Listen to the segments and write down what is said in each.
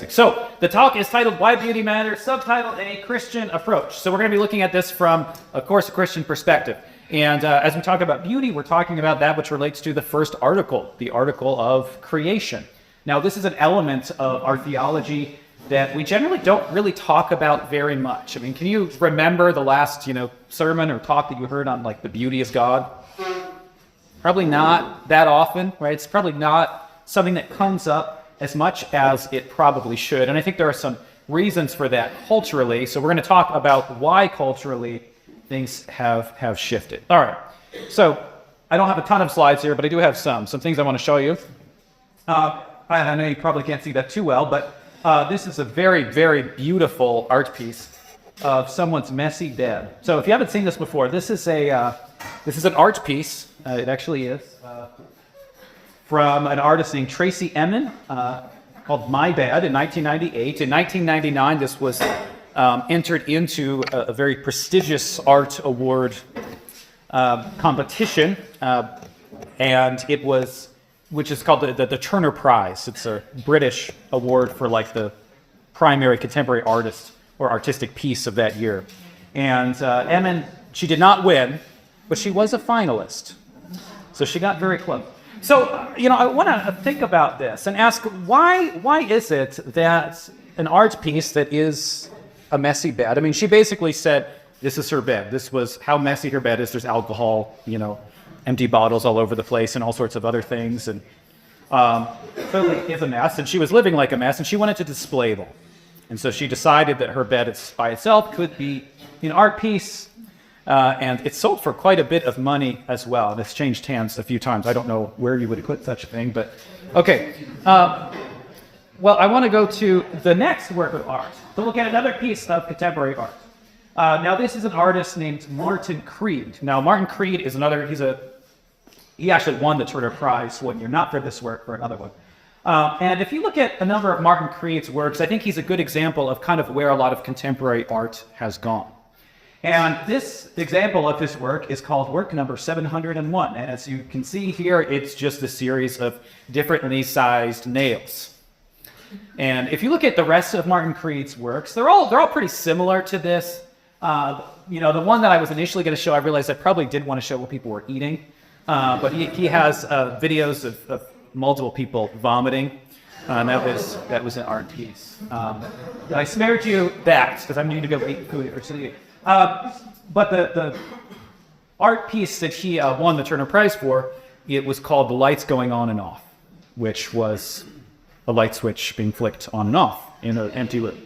fantastic. So the talk is titled Why Beauty Matters, subtitled A Christian Approach. So we're going to be looking at this from, of course, a Christian perspective. And as we talk about beauty, we're talking about that which relates to the first article, the article of creation. Now, this is an element of our theology that we generally don't really talk about very much. I mean, can you remember the last, sermon or talk that you heard on, like, the beauty of God? Probably not that often, right? It's probably not something that comes up as much as it probably should. And I think there are some reasons for that culturally. So we're going to talk about why culturally things have shifted. All right. So I don't have a ton of slides here, but I do have some things I want to show you. I know you probably can't see that too well, but this is a very, very beautiful art piece of someone's messy bed. So if you haven't seen this before, this is an art piece. It actually is from an artist named Tracey Emin called My Bed in 1998. In 1999, this was entered into a very prestigious art award competition, and it was, which is called the Turner Prize. It's a British award for like the primary contemporary artist or artistic piece of that year. And Emin, she did not win, but she was a finalist. So she got very close. So, I want to think about this and ask, why is it that an art piece that is a messy bed, I mean, she basically said, this is her bed. This was how messy her bed is. There's alcohol, empty bottles all over the place and all sorts of other things. And clearly is a mess. And she was living like a mess, and she wanted to display them. And so she decided that her bed by itself could be an art piece. And it sold for quite a bit of money as well. And it's changed hands a few times. I don't know where you would put such a thing, but okay. Well, I want to go to the next work of art to look at another piece of contemporary art. Now, this is an artist named Martin Creed. Now, Martin Creed is he actually won the Turner Prize one year, not for this work, for another one. And if you look at a number of Martin Creed's works, I think he's a good example of kind of where a lot of contemporary art has gone. And this example of his work is called work number 701. And as you can see here, it's just a series of differently sized nails. And if you look at the rest of Martin Creed's works, they're all pretty similar to this. The one that I was initially going to show, I realized I probably did want to show what people were eating. But he has videos of multiple people vomiting. That was an art piece. I spared you that because I'm going to go eat food or something. But the art piece that he won the Turner Prize for, it was called The Lights Going On and Off, which was a light switch being flicked on and off in an empty room.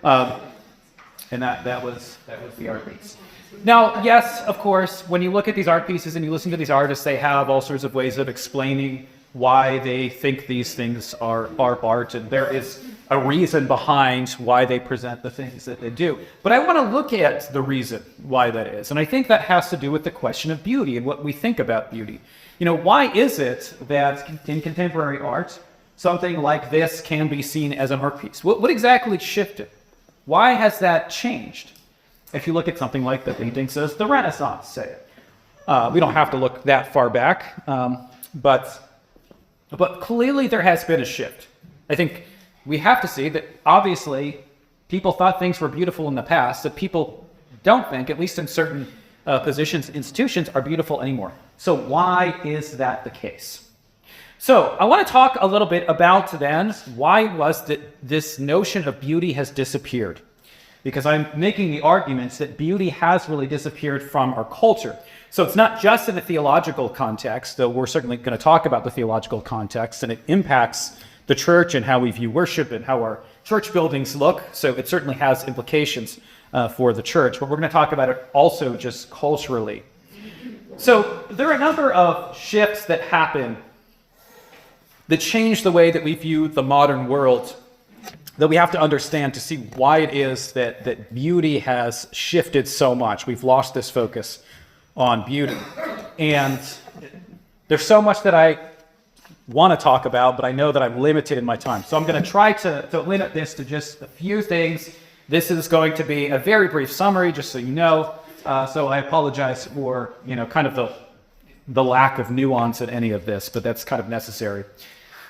And that was the art piece. Now, yes, of course, when you look at these art pieces and you listen to these artists, they have all sorts of ways of explaining why they think these things are art, and there is a reason behind why they present the things that they do. But I want to look at the reason why that is, and I think that has to do with the question of beauty and what we think about beauty. Why is it that in contemporary art, something like this can be seen as an art piece? What exactly shifted? Why has that changed? If you look at something like the paintings of the Renaissance, say. We don't have to look that far back, but clearly there has been a shift. I think we have to see that obviously people thought things were beautiful in the past that people don't think, at least in certain positions, institutions, are beautiful anymore. So why is that the case? So I want to talk a little bit about then why was that this notion of beauty has disappeared. Because I'm making the arguments that beauty has really disappeared from our culture. So it's not just in the theological context, though we're certainly going to talk about the theological context, and it impacts the church and how we view worship and how our church buildings look. So it certainly has implications for the church, but we're going to talk about it also just culturally. So there are a number of shifts that happen that change the way that we view the modern world, that we have to understand to see why it is that beauty has shifted so much. We've lost this focus on beauty. And there's so much that I want to talk about, but I know that I'm limited in my time. So I'm going to try to limit this to just a few things. This is going to be a very brief summary, just so you know. So I apologize for, kind of the lack of nuance in any of this, but that's kind of necessary.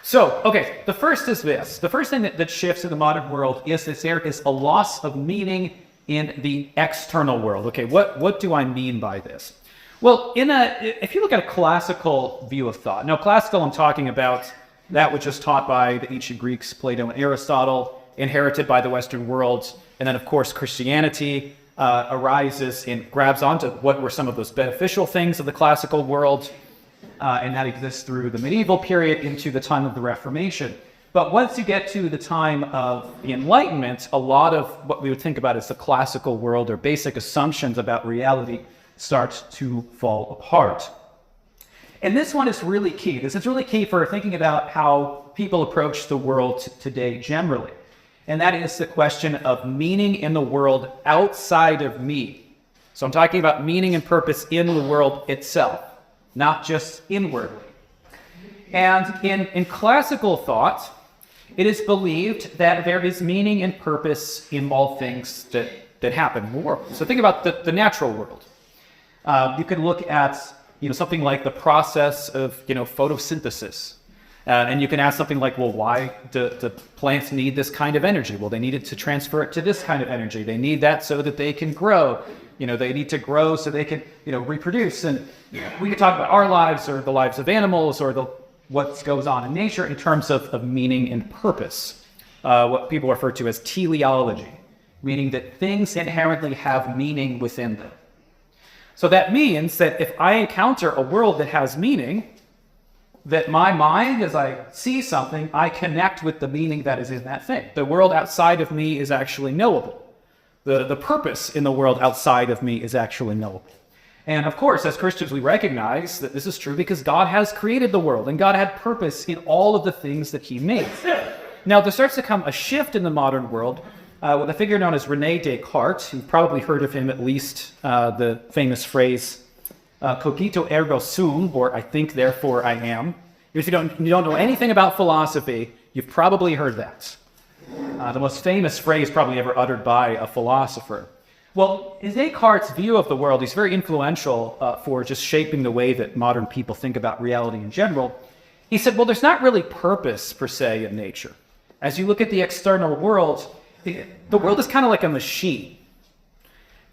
So, okay, the first is this. The first thing that shifts in the modern world is that there is a loss of meaning in the external world. Okay, what do I mean by this? Well, if you look at a classical view of thought, now classical I'm talking about that which is taught by the ancient Greeks, Plato and Aristotle, inherited by the Western world, and then of course Christianity arises and grabs onto what were some of those beneficial things of the classical world, and that exists through the medieval period into the time of the Reformation. But once you get to the time of the Enlightenment, a lot of what we would think about as the classical world or basic assumptions about reality start to fall apart. And this one is really key. This is really key for thinking about how people approach the world today generally. And that is the question of meaning in the world outside of me. So I'm talking about meaning and purpose in the world itself, not just inwardly. And in classical thought, it is believed that there is meaning and purpose in all things that happen in the world. So think about the natural world. You can look at something like the process of photosynthesis. And you can ask something like, well, why do plants need this kind of energy? Well, they need it to transfer it to this kind of energy. They need that so that they can grow. They need to grow so they can, reproduce. And we could talk about our lives or the lives of animals or what goes on in nature in terms of meaning and purpose. What people refer to as teleology, meaning that things inherently have meaning within them. So that means that if I encounter a world that has meaning, that my mind, as I see something, I connect with the meaning that is in that thing. The world outside of me is actually knowable. The purpose in the world outside of me is actually knowable. And of course, as Christians, we recognize that this is true because God has created the world and God had purpose in all of the things that he made. Now, there starts to come a shift in the modern world with a figure known as René Descartes. You've probably heard of him, at least the famous phrase, cogito ergo sum, or I think, therefore I am. If you don't know anything about philosophy, you've probably heard that. The most famous phrase probably ever uttered by a philosopher. Well, in Descartes' view of the world, he's very influential for just shaping the way that modern people think about reality in general. He said, well, there's not really purpose, per se, in nature. As you look at the external world, the world is kind of like a machine.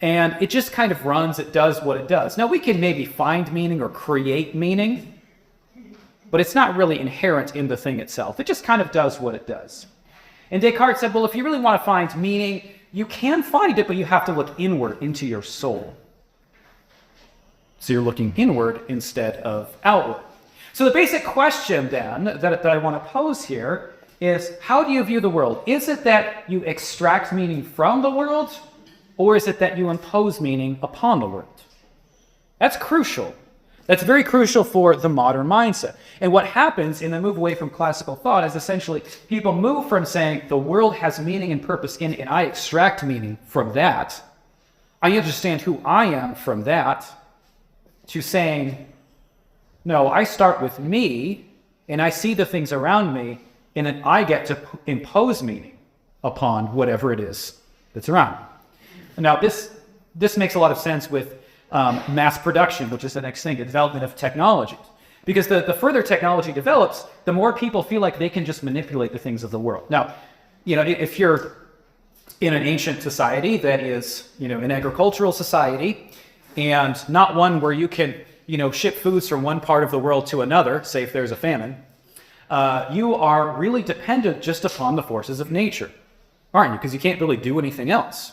And it just kind of runs, it does what it does. Now, we can maybe find meaning or create meaning, but it's not really inherent in the thing itself. It just kind of does what it does. And Descartes said, well, if you really want to find meaning, you can find it, but you have to look inward into your soul. So you're looking inward instead of outward. So the basic question then that I want to pose here is, how do you view the world? Is it that you extract meaning from the world, or is it that you impose meaning upon the world? That's crucial. That's very crucial for the modern mindset. And what happens in the move away from classical thought is essentially people move from saying the world has meaning and purpose in it, and I extract meaning from that. I understand who I am from that, to saying, no, I start with me, and I see the things around me, and then I get to impose meaning upon whatever it is that's around me. Now, this makes a lot of sense with mass production, which is the next thing, the development of technologies. Because the further technology develops, the more people feel like they can just manipulate the things of the world. Now, if you're in an ancient society that is, an agricultural society, and not one where you can, ship foods from one part of the world to another, say if there's a famine, you are really dependent just upon the forces of nature, aren't you? Because you can't really do anything else.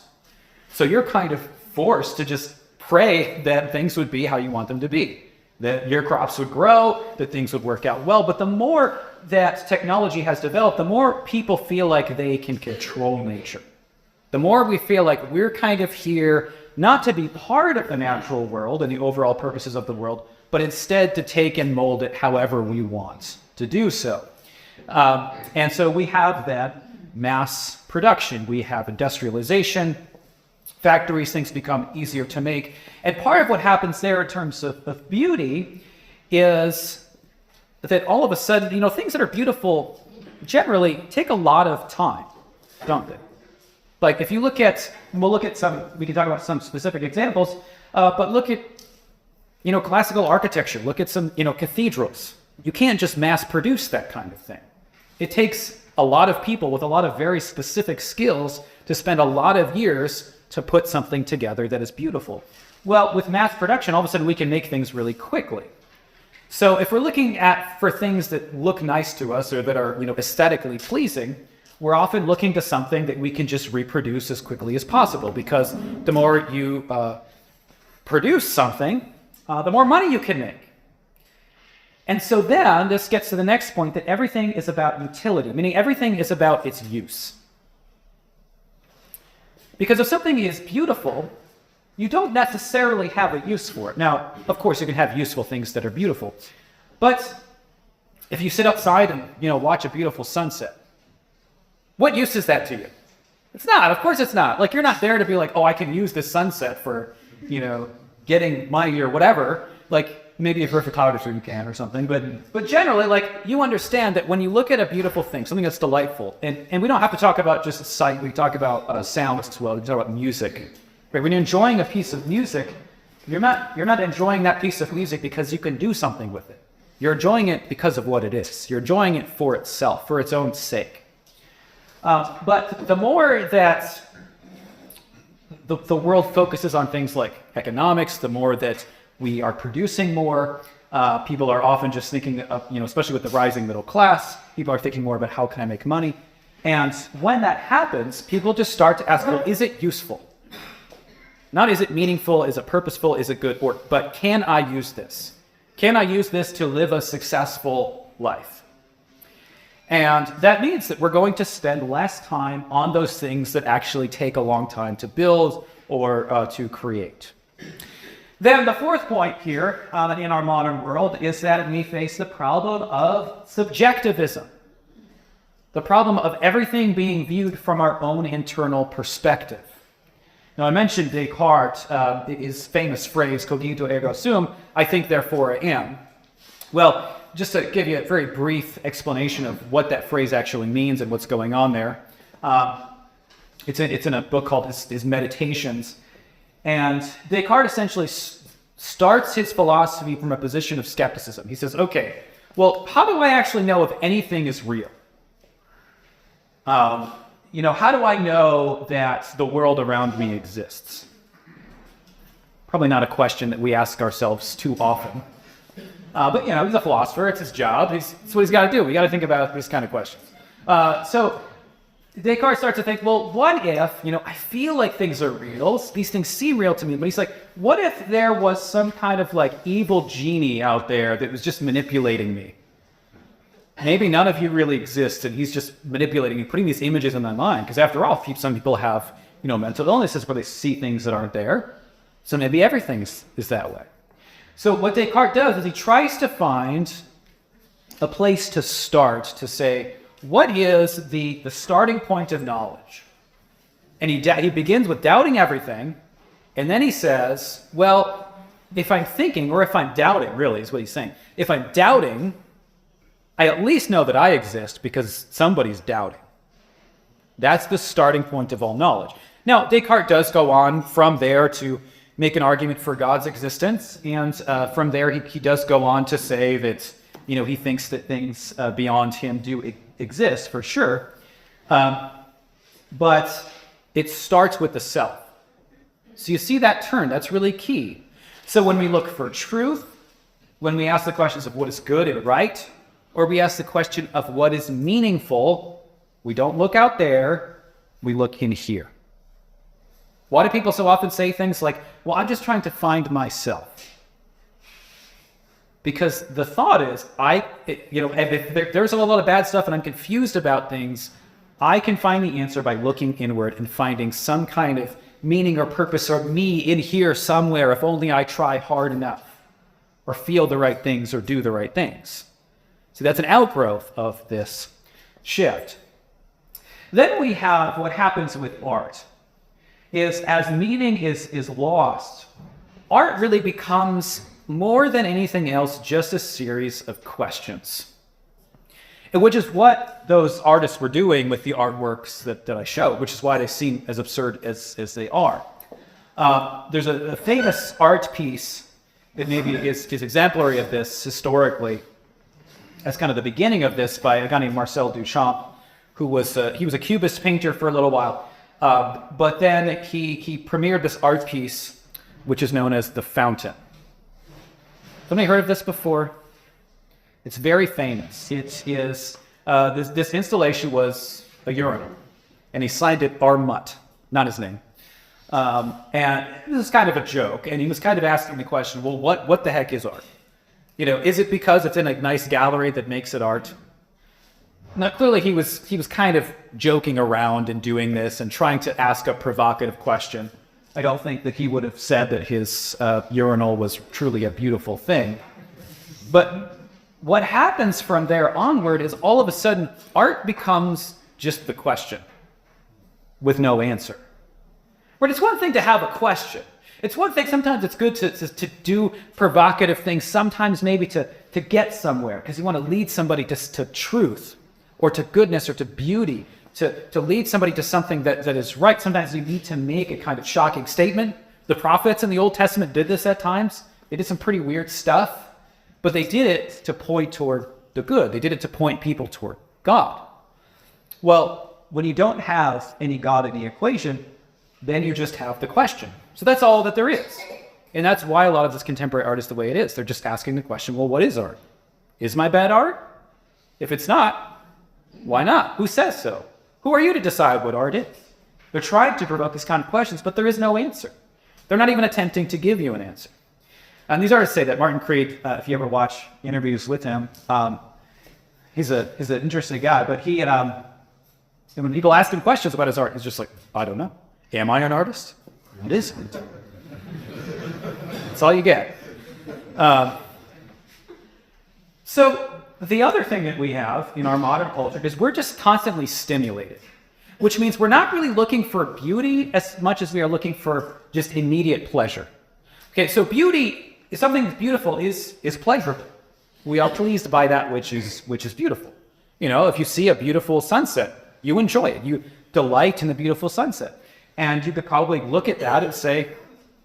So you're kind of forced to just pray that things would be how you want them to be, that your crops would grow, that things would work out well. But the more that technology has developed, the more people feel like they can control nature. The more we feel like we're kind of here not to be part of the natural world and the overall purposes of the world, but instead to take and mold it however we want to do so. And so we have that mass production. We have industrialization. Factories, things become easier to make. And part of what happens there in terms of beauty is that all of a sudden, things that are beautiful generally take a lot of time, don't they? Like if you look at, we can talk about some specific examples, but look at, classical architecture. Look at some, cathedrals. You can't just mass produce that kind of thing. It takes a lot of people with a lot of very specific skills to spend a lot of years to put something together that is beautiful. Well, with mass production, all of a sudden we can make things really quickly. So if we're looking for things that look nice to us or that are, aesthetically pleasing, we're often looking to something that we can just reproduce as quickly as possible, because the more you produce something, the more money you can make. And so then this gets to the next point, that everything is about utility, meaning everything is about its use. Because if something is beautiful, you don't necessarily have a use for it. Now, of course, you can have useful things that are beautiful. But if you sit outside and, watch a beautiful sunset, what use is that to you? It's not. Of course it's not. Like, you're not there to be like, oh, I can use this sunset for, getting money or whatever. Like, maybe if you're a photographer, you can or something. But generally, like, you understand that when you look at a beautiful thing, something that's delightful, and we don't have to talk about just sight. We talk about sound as well. We talk about music. Right? When you're enjoying a piece of music, you're not enjoying that piece of music because you can do something with it. You're enjoying it because of what it is. You're enjoying it for itself, for its own sake. But the more that the world focuses on things like economics, the more that we are producing more. People are often just thinking of, especially with the rising middle class, people are thinking more about how can I make money. And when that happens, people just start to ask, well, is it useful? Not is it meaningful, is it purposeful, is it good work, but can I use this? Can I use this to live a successful life? And that means that we're going to spend less time on those things that actually take a long time to build or to create. Then the fourth point here in our modern world is that we face the problem of subjectivism. The problem of everything being viewed from our own internal perspective. Now, I mentioned Descartes, his famous phrase, cogito ergo sum, I think, therefore I am. Well, just to give you a very brief explanation of what that phrase actually means and what's going on there, it's in a book called his Meditations. And Descartes essentially starts his philosophy from a position of skepticism. He says, okay, well, how do I actually know if anything is real? How do I know that the world around me exists? Probably not a question that we ask ourselves too often. But he's a philosopher. It's his job. It's what he's got to do. We got to think about these kind of questions. So Descartes starts to think, well, what if, I feel like things are real. These things seem real to me. But he's like, what if there was some kind of like evil genie out there that was just manipulating me? Maybe none of you really exist, and he's just manipulating and putting these images in my mind. Because after all, some people have, mental illnesses where they see things that aren't there. So maybe everything is that way. So what Descartes does is he tries to find a place to start, to say, what is the starting point of knowledge? And he begins with doubting everything, and then he says, well, if I'm thinking, or if I'm doubting, really is what he's saying. If I'm doubting, I at least know that I exist because somebody's doubting. That's the starting point of all knowledge. Now, Descartes does go on from there to make an argument for God's existence, and from there he does go on to say that he thinks that things beyond him do exist for sure, but it starts with the self. So you see that turn, that's really key. So when we look for truth, when we ask the questions of what is good and right, or we ask the question of what is meaningful, we don't look out there, we look in here. Why do people so often say things like, well, I'm just trying to find myself? Because the thought is, if there's a lot of bad stuff and I'm confused about things, I can find the answer by looking inward and finding some kind of meaning or purpose or me in here somewhere if only I try hard enough or feel the right things or do the right things. So that's an outgrowth of this shift. Then we have what happens with art. Is as meaning is lost, art really becomes more than anything else just a series of questions. Which is what those artists were doing with the artworks that I showed, which is why they seem as absurd as they are. There's a famous art piece that maybe is exemplary of this historically. as kind of the beginning of this by a guy named Marcel Duchamp, who was he was a Cubist painter for a little while, but then he premiered this art piece, which is known as The Fountain. Somebody heard of this before? It's very famous. It is this installation was a urinal, and he signed it R. Mutt, not his name. And this is kind of a joke, and he was kind of asking the question, well, what the heck is art? You know, is it because it's in a nice gallery that makes it art? Now, clearly he was kind of joking around and doing this and trying to ask a provocative question. I don't think that he would have said that his urinal was truly a beautiful thing. But what happens from there onward is all of a sudden art becomes just the question with no answer. But it's one thing to have a question. It's one thing, sometimes it's good to do provocative things, sometimes maybe to get somewhere, because you want to lead somebody to truth, or to goodness, or to beauty, to lead somebody to something that is right. Sometimes you need to make a kind of shocking statement. The prophets in the Old Testament did this at times. They did some pretty weird stuff, but they did it to point toward the good. They did it to point people toward God. Well, when you don't have any God in the equation, then you just have the question. So that's all that there is. And that's why a lot of this contemporary art is the way it is. They're just asking the question, well, what is art? Is my bed art? If it's not, why not? Who says so? Who are you to decide what art is? They're trying to provoke these kind of questions, but there is no answer. They're not even attempting to give you an answer. And these artists say that Martin Creed, if you ever watch interviews with him, he's an interesting guy, but when people ask him questions about his art, he's just like, I don't know. Am I an artist? It isn't. That's all you get. So the other thing that we have in our modern culture is we're just constantly stimulated, which means we're not really looking for beauty as much as we are looking for just immediate pleasure. Okay, so beauty is something that's beautiful is pleasurable. We are pleased by that which is beautiful. You know, if you see a beautiful sunset, you enjoy it. You delight in the beautiful sunset. And you could probably look at that and say,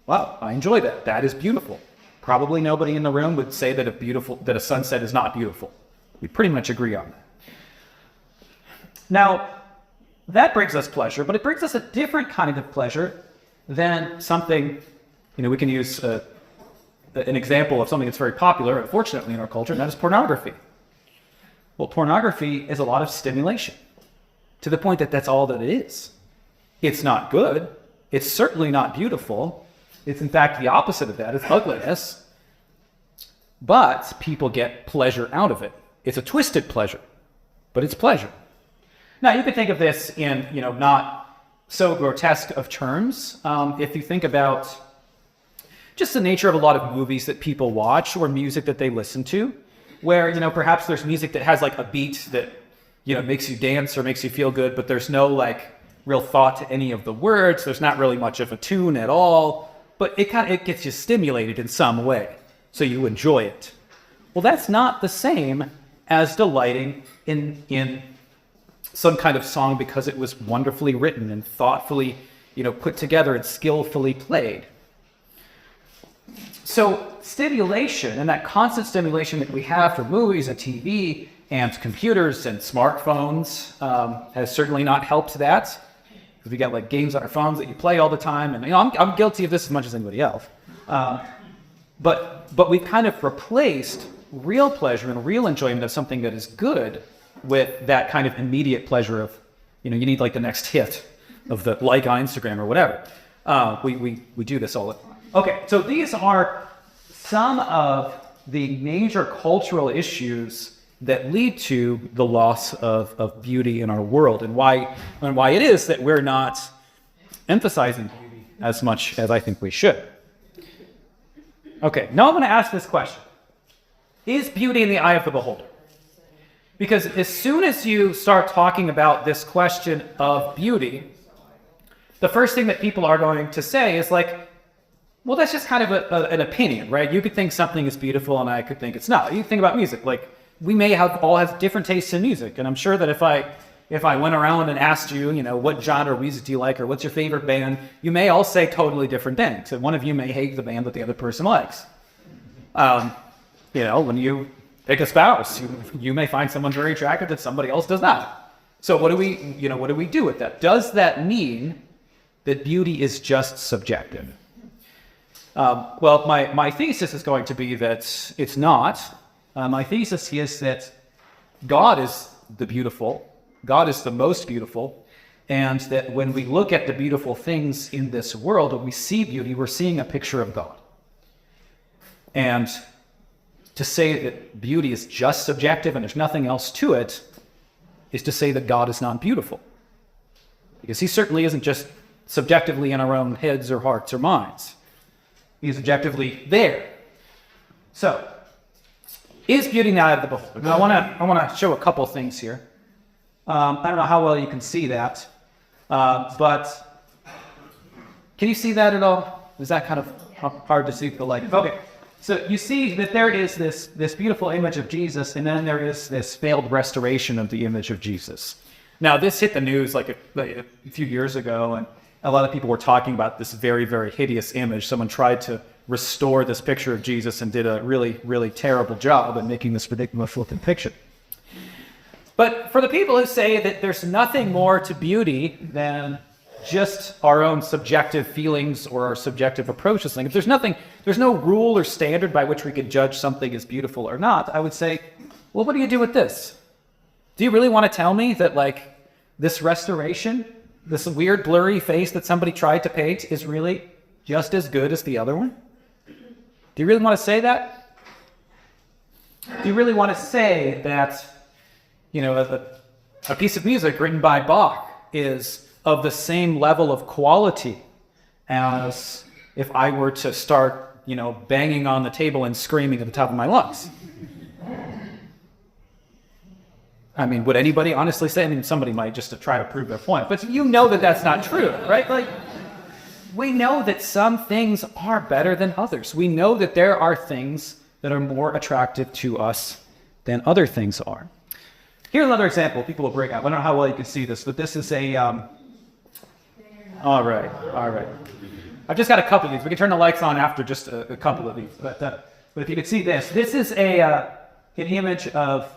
wow, I enjoy that. That is beautiful. Probably nobody in the room would say that a sunset is not beautiful. We pretty much agree on that. Now, that brings us pleasure, but it brings us a different kind of pleasure than something, we can use an example of something that's very popular, unfortunately, in our culture, and that is pornography. Well, pornography is a lot of stimulation to the point that that's all that it is. It's not good. It's certainly not beautiful. It's in fact the opposite of that. It's ugliness. But people get pleasure out of it. It's a twisted pleasure, but it's pleasure. Now, you could think of this in, not so grotesque of terms. If you think about just the nature of a lot of movies that people watch or music that they listen to, where, perhaps there's music that has like a beat that, makes you dance or makes you feel good, but there's no real thought to any of the words. There's not really much of a tune at all, but it gets you stimulated in some way, so you enjoy it. Well, that's not the same as delighting in some kind of song because it was wonderfully written and thoughtfully, put together and skillfully played. So stimulation, and that constant stimulation that we have from movies and TV and computers and smartphones has certainly not helped that. Because we got games on our phones that you play all the time, and I'm guilty of this as much as anybody else. But we've kind of replaced real pleasure and real enjoyment of something that is good with that kind of immediate pleasure of, you need the next hit of the like on Instagram or whatever. We do this all the time. Okay, so these are some of the major cultural issues that lead to the loss of beauty in our world, and why it is that we're not emphasizing beauty as much as I think we should. Okay, now I'm going to ask this question. Is beauty in the eye of the beholder? Because as soon as you start talking about this question of beauty, the first thing that people are going to say is well, that's just kind of an opinion, right? You could think something is beautiful and I could think it's not. You think about music, we may all have different tastes in music, and I'm sure that if I went around and asked you, what genre of music do you like, or what's your favorite band, you may all say totally different things, and one of you may hate the band that the other person likes. When you Pick a spouse. You may find someone very attractive that somebody else does not. So what do we do with that? Does that mean that beauty is just subjective? Well, my thesis is going to be that it's not. My thesis is that God is the beautiful. God is the most beautiful. And that when we look at the beautiful things in this world, when we see beauty, we're seeing a picture of God. And to say that beauty is just subjective and there's nothing else to it is to say that God is not beautiful. Because he certainly isn't just subjectively in our own heads or hearts or minds. He's objectively there. So, is beauty the eye of the beholder? Now, I want to show a couple things here. I don't know how well you can see that, but can you see that at all? Is that kind of hard to see with the light? Okay. So you see that there is this beautiful image of Jesus, and then there is this failed restoration of the image of Jesus. Now, this hit the news like a few years ago, and a lot of people were talking about this very, very hideous image. Someone tried to restore this picture of Jesus and did a really, really terrible job at making this ridiculous looking picture. But for the people who say that there's nothing more to beauty than just our own subjective feelings or our subjective approach to something, if there's no rule or standard by which we could judge something as beautiful or not, I would say, well, what do you do with this? Do you really want to tell me that, like, this restoration, this weird blurry face that somebody tried to paint is really just as good as the other one? Do you really want to say that? Do you really want to say that, a piece of music written by Bach is of the same level of quality as if I were to start, banging on the table and screaming at the top of my lungs? I mean, would anybody honestly say? I mean, somebody might just to try to prove their point, but you know that that's not true, right? Like, we know that some things are better than others. We know that there are things that are more attractive to us than other things are. Here's another example. People will break out. I don't know how well you can see this, but this is a... All right. I've just got a couple of these. We can turn the lights on after just a couple of these. But if you can see this is an image of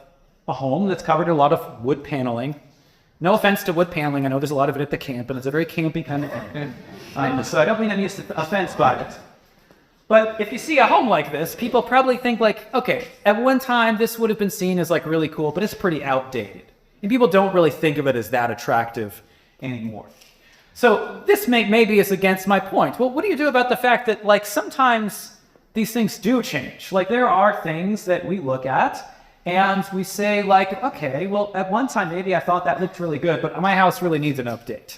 a home that's covered in a lot of wood paneling. No offense to wood paneling. I know there's a lot of it at the camp, and it's a very campy kind of... so I don't mean any offense by it. But if you see a home like this, people probably think like, okay, at one time this would have been seen as like really cool, but it's pretty outdated. And people don't really think of it as that attractive anymore. So this maybe is against my point. Well, what do you do about the fact that, like, sometimes these things do change? Like, there are things that we look at and we say, like, okay, well, at one time maybe I thought that looked really good, but my house really needs an update.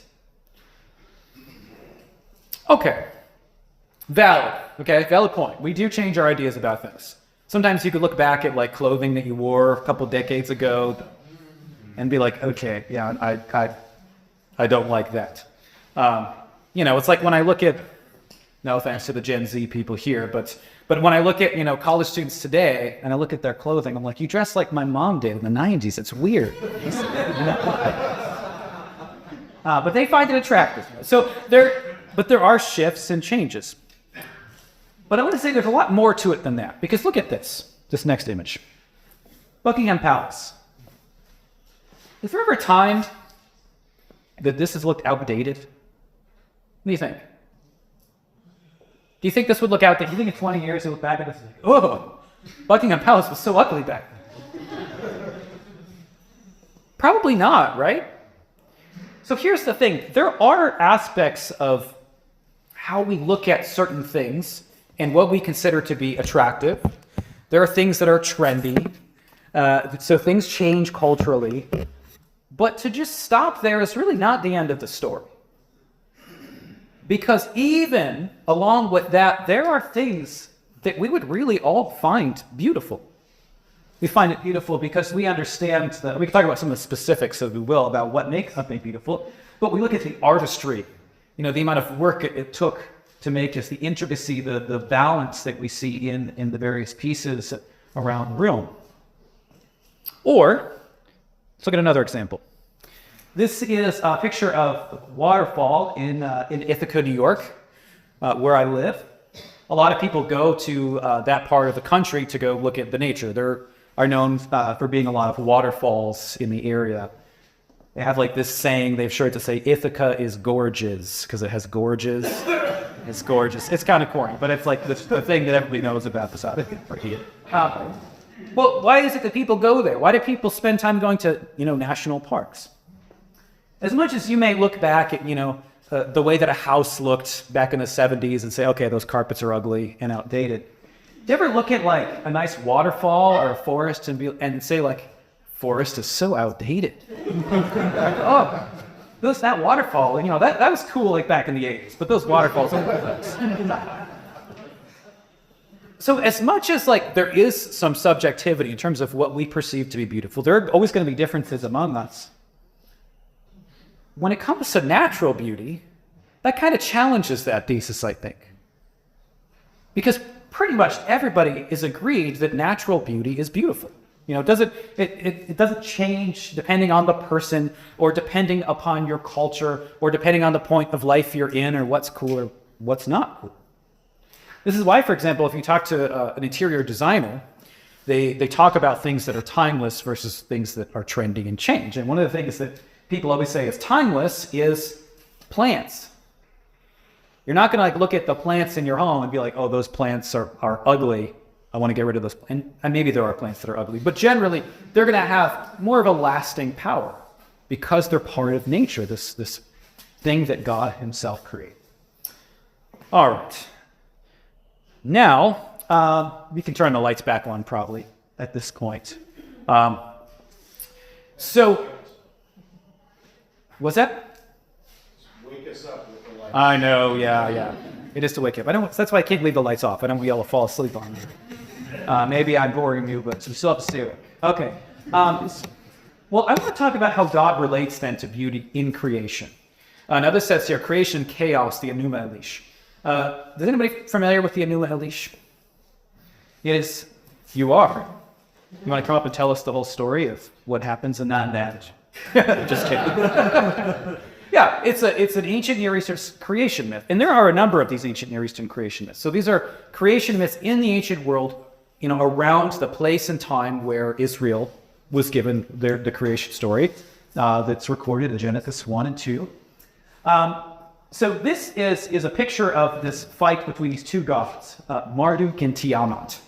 Okay. Valid point. We do change our ideas about things. Sometimes you could look back at, like, clothing that you wore a couple decades ago and be like, okay, yeah, I don't like that. It's like when I look at, no offense to the Gen Z people here, but when I look at, college students today and I look at their clothing, I'm like, you dress like my mom did in the 90s. It's weird. But they find it attractive. But there are shifts and changes. But I want to say there's a lot more to it than that, because look at this next image. Buckingham Palace. Is there ever a time that this has looked outdated? What do you think? Do you think this would look outdated? Do you think in 20 years you look back at this and like, oh, Buckingham Palace was so ugly back then? Probably not, right? So here's the thing. There are aspects of how we look at certain things and what we consider to be attractive. There are things that are trendy. So things change culturally. But to just stop there is really not the end of the story. Because even along with that, there are things that we would really all find beautiful. We find it beautiful because we understand that, we can talk about some of the specifics, if we will, about what makes something beautiful, but we look at the artistry, the amount of work it took to make just the intricacy, the balance that we see in the various pieces around the room. Or, let's look at another example. This is a picture of a waterfall in Ithaca, New York, where I live. A lot of people go to that part of the country to go look at the nature. There are known for being a lot of waterfalls in the area. They have like this saying, they've sure to say, Ithaca is gorgeous, because it has gorges. It's gorgeous. It's kind of corny, but it's like the thing that everybody knows about this island. Well, why is it that people go there? Why do people spend time going to, national parks? As much as you may look back at, the way that a house looked back in the 70s and say, okay, those carpets are ugly and outdated. Do you ever look at like a nice waterfall or a forest and say like, forest is so outdated? Oh, that waterfall, that was cool like back in the 80s, but those waterfalls are So as much as like there is some subjectivity in terms of what we perceive to be beautiful, there are always going to be differences among us. When it comes to natural beauty, that kind of challenges that thesis, I think. Because pretty much everybody is agreed that natural beauty is beautiful. It doesn't change depending on the person or depending upon your culture or depending on the point of life you're in or what's cool or what's not cool. This is why, for example, if you talk to an interior designer, they talk about things that are timeless versus things that are trendy and change. And one of the things that people always say is timeless is plants. You're not going to look at the plants in your home and be like, oh, those plants are ugly. I want to get rid of those. And maybe there are plants that are ugly, but generally they're going to have more of a lasting power because they're part of nature, this thing that God himself created. All right. Now, we can turn the lights back on probably at this point. What's that? Wake us up with the lights. I know, yeah. It is to wake up. That's why I can't leave the lights off. I don't want y'all to fall asleep on me. Maybe I'm boring you, but you still have to do it. Okay. Well, I want to talk about how God relates then to beauty in creation. Now this says here, creation, chaos, the Enuma Elish. Is anybody familiar with the Enuma Elish? Yes, you are. You want to come up and tell us the whole story of what happens in that? Just kidding. Yeah, it's an ancient Near Eastern creation myth. And there are a number of these ancient Near Eastern creation myths. So these are creation myths in the ancient world, around the place and time where Israel was given the creation story that's recorded in Genesis 1 and 2. So this is a picture of this fight between these two gods, Marduk and Tiamat.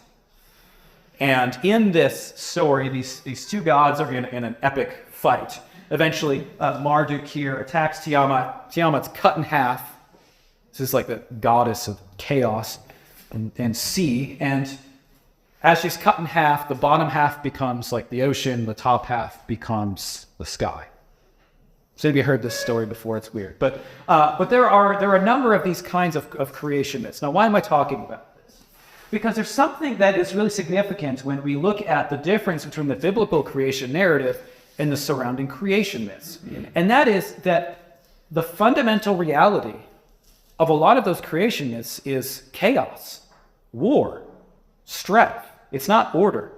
And in this story, these two gods are in an epic fight. Eventually, Marduk here attacks Tiamat. Tiamat's cut in half. This is like the goddess of chaos and sea. And as she's cut in half, the bottom half becomes like the ocean. The top half becomes the sky. So maybe you heard this story before. It's weird. But there are a number of these kinds of creation myths. Now, why am I talking about this? Because there's something that is really significant when we look at the difference between the biblical creation narrative and the surrounding creation myths. And that is that the fundamental reality of a lot of those creation myths is chaos, war, strife. It's not order.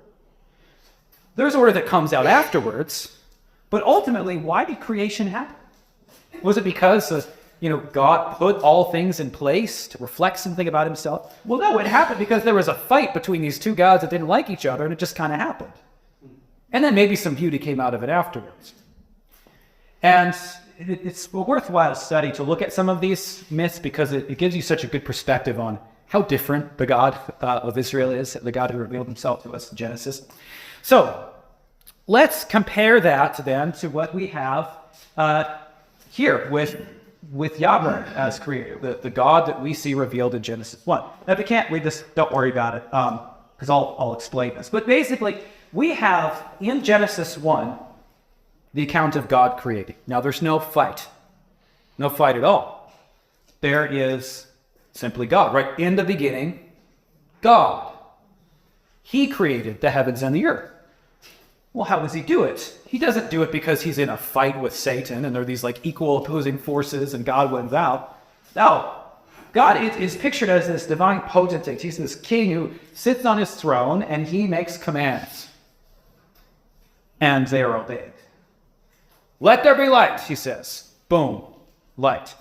There's order that comes out afterwards, but ultimately, why did creation happen? Was it because God put all things in place to reflect something about himself? Well, no, it happened because there was a fight between these two gods that didn't like each other, and it just kind of happened. And then maybe some beauty came out of it afterwards. And it's a worthwhile study to look at some of these myths because it gives you such a good perspective on how different the God of Israel is, the God who revealed himself to us in Genesis. So let's compare that then to what we have here with Yahweh as creator, the God that we see revealed in Genesis 1. Now, if you can't read this, don't worry about it, because I'll explain this. But basically, we have in Genesis 1 the account of God creating. Now, there's no fight at all. There is simply God, right? In the beginning, God. He created the heavens and the earth. Well, how does he do it? He doesn't do it because he's in a fight with Satan and there are these equal opposing forces and God wins out. No. God is pictured as this divine potentate. He's this king who sits on his throne and he makes commands. And they are obeyed. Let there be light, he says. Boom. Light.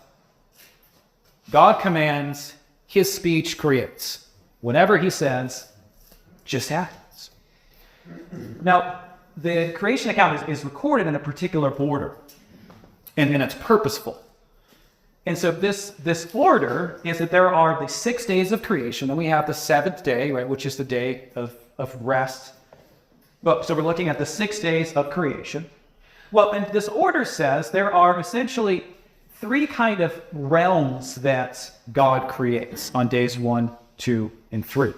God commands, his speech creates. Whenever he says, just happens. Now, the creation account is recorded in a particular order, and it's purposeful. And so this order is that there are the 6 days of creation, and we have the seventh day, right, which is the day of rest. Well, so we're looking at the 6 days of creation. Well, and this order says there are essentially three kind of realms that God creates on days 1, 2, and 3.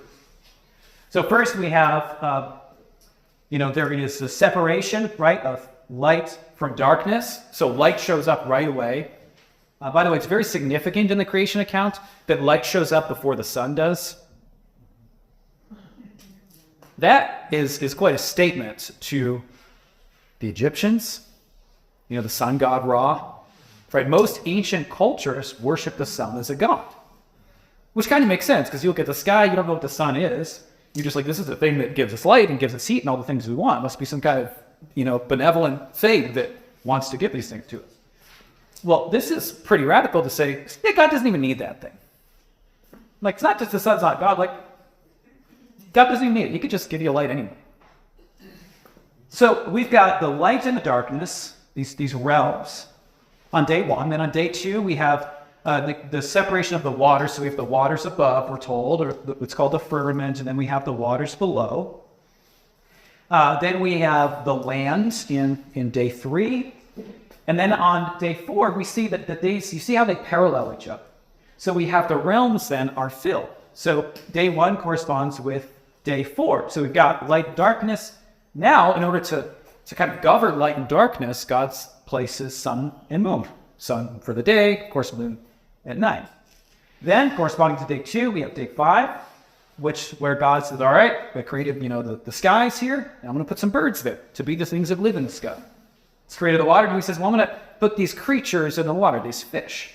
So first we have, there is the separation, right, of light from darkness. So light shows up right away. By the way, it's very significant in the creation account that light shows up before the sun does. That is quite a statement to the Egyptians, the sun god Ra. Right? Most ancient cultures worship the sun as a god, which kind of makes sense because you look at the sky, you don't know what the sun is. You're just like, this is the thing that gives us light and gives us heat and all the things we want. It must be some kind of, benevolent thing that wants to give these things to us. Well, this is pretty radical to say, yeah, God doesn't even need that thing. Like, it's not just the sun's not God. Like, God doesn't even need it. He could just give you light anyway. So we've got the light and the darkness, these realms, on day 1. Then on day 2, we have the separation of the waters. So we have the waters above, we're told, or what's called the firmament, and then we have the waters below. Then we have the land in day 3. And then on day 4, we see that the days, you see how they parallel each other. So we have the realms then are filled. So day 1 corresponds with day 4. So we've got light and darkness. Now, in order to kind of govern light and darkness, God places sun and moon. Sun for the day, of course, moon at night. Then, corresponding to day 2, we have day 5, where God says, all right, I created, the skies here, and I'm going to put some birds there to be the things that live in the sky. He's created the water, and he says, well, I'm going to put these creatures in the water, these fish.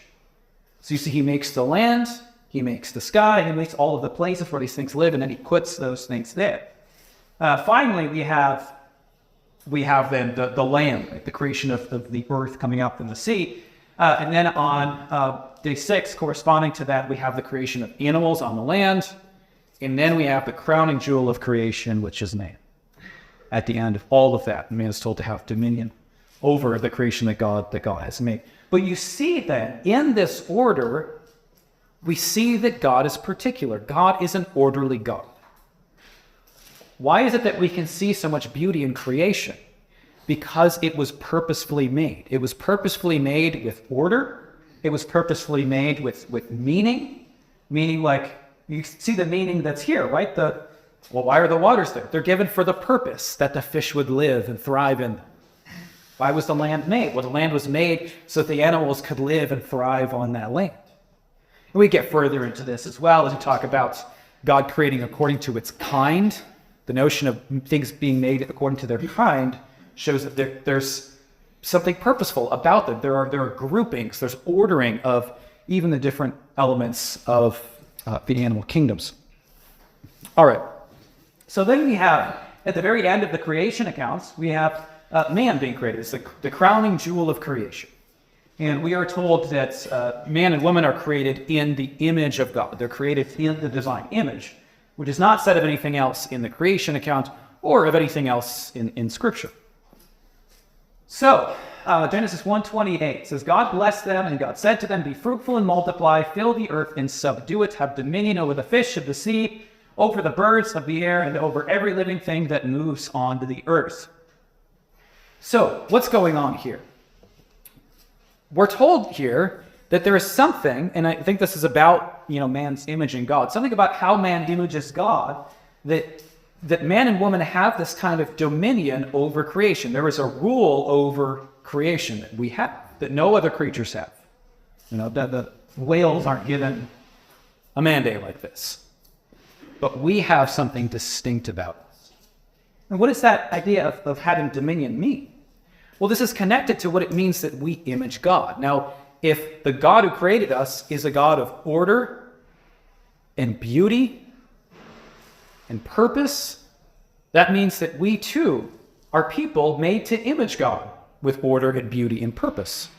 So you see, he makes the land, he makes the sky, he makes all of the places where these things live, and then he puts those things there. Finally, we have then the land, right? The creation of the earth coming up from the sea. And then on day 6, corresponding to that, we have the creation of animals on the land. And then we have the crowning jewel of creation, which is man. At the end of all of that, man is told to have dominion over the creation that God has made. But you see that in this order, we see that God is particular. God is an orderly God. Why is it that we can see so much beauty in creation? Because it was purposefully made. It was purposefully made with order. It was purposefully made with meaning. Meaning, like, you see the meaning that's here, right? Why are the waters there? They're given for the purpose that the fish would live and thrive in them. Why was the land made? Well, the land was made so that the animals could live and thrive on that land. And we get further into this as well as we talk about God creating according to its kind. The notion of things being made according to their kind shows that there's something purposeful about them. There are groupings, there's ordering of even the different elements of the animal kingdoms. All right. So then we have, at the very end of the creation accounts, we have man being created. It's the crowning jewel of creation. And we are told that man and woman are created in the image of God. They're created in the divine image, which is not said of anything else in the creation account or of anything else in Scripture. So, Genesis 1:28 says, God blessed them, and God said to them, be fruitful and multiply, fill the earth and subdue it, have dominion over the fish of the sea, over the birds of the air, and over every living thing that moves on the earth. So, what's going on here? We're told here that there is something, and I think this is about, man's image in God, something about how man images God, that man and woman have this kind of dominion over creation. There is a rule over creation that we have, that no other creatures have. The whales aren't given a mandate like this. But we have something distinct about us. And what does that idea of having dominion mean? Well, this is connected to what it means that we image God. Now, if the God who created us is a God of order and beauty and purpose, that means that we too are people made to image God with order and beauty and purpose.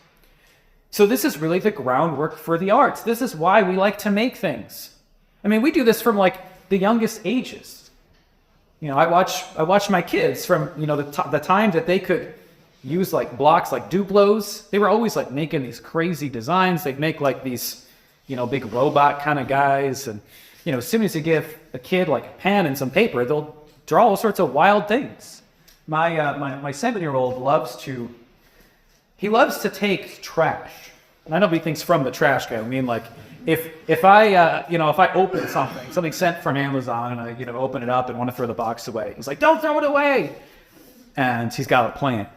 So this is really the groundwork for the arts. This is why we like to make things. I mean, we do this from the youngest ages. I watch my kids from, the time that they could use like blocks like Duplos. They were always like making these crazy designs. They'd make like these, big robot kind of guys. And, as soon as you give a kid like a pen and some paper, they'll draw all sorts of wild things. My 7-year-old loves to take trash. And I don't mean things from the trash can. I mean, like, if I open something sent from Amazon, and I, open it up and want to throw the box away, he's like, "Don't throw it away!" And he's got a plan.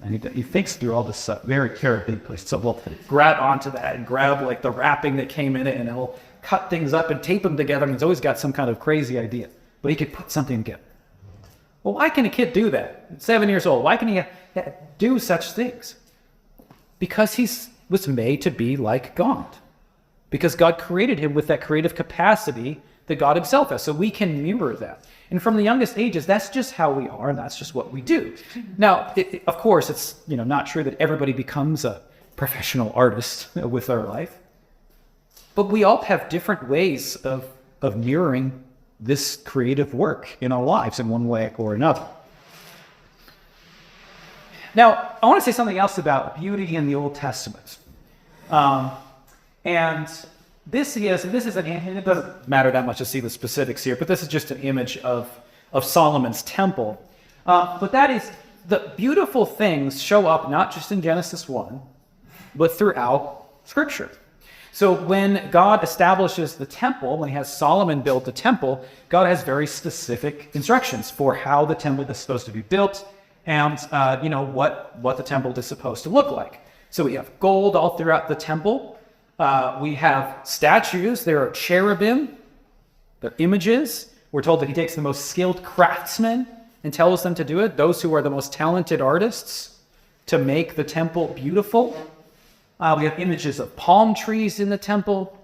And he thinks through all this stuff very carefully. So we'll grab onto that and grab like the wrapping that came in it, and he'll cut things up and tape them together. And he's always got some kind of crazy idea, but he could put something together. Well, why can a kid do that? At 7 years old, why can he do such things? Because he was made to be like God. Because God created him with that creative capacity that God himself has. So we can mirror that. And from the youngest ages, that's just how we are, and that's just what we do. Now, of course, it's not true that everybody becomes a professional artist with their life. But we all have different ways of mirroring this creative work in our lives in one way or another. Now, I want to say something else about beauty in the Old Testament. And this is it doesn't matter that much to see the specifics here, but this is just an image of Solomon's temple. But that is, the beautiful things show up not just in Genesis 1, but throughout Scripture. So when God establishes the temple, when he has Solomon build the temple, God has very specific instructions for how the temple is supposed to be built and, what the temple is supposed to look like. So we have gold all throughout the temple. We have statues. There are cherubim. They're images. We're told that he takes the most skilled craftsmen and tells them to do it, those who are the most talented artists, to make the temple beautiful. We have images of palm trees in the temple.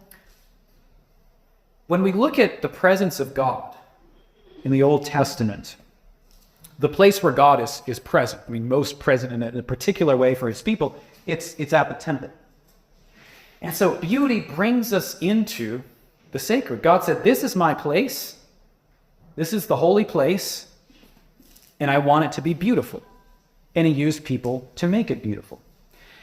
When we look at the presence of God in the Old Testament, the place where God is present, most present in a particular way for his people, it's at the temple. And so beauty brings us into the sacred. God said, "This is my place. This is the holy place, and I want it to be beautiful." And he used people to make it beautiful.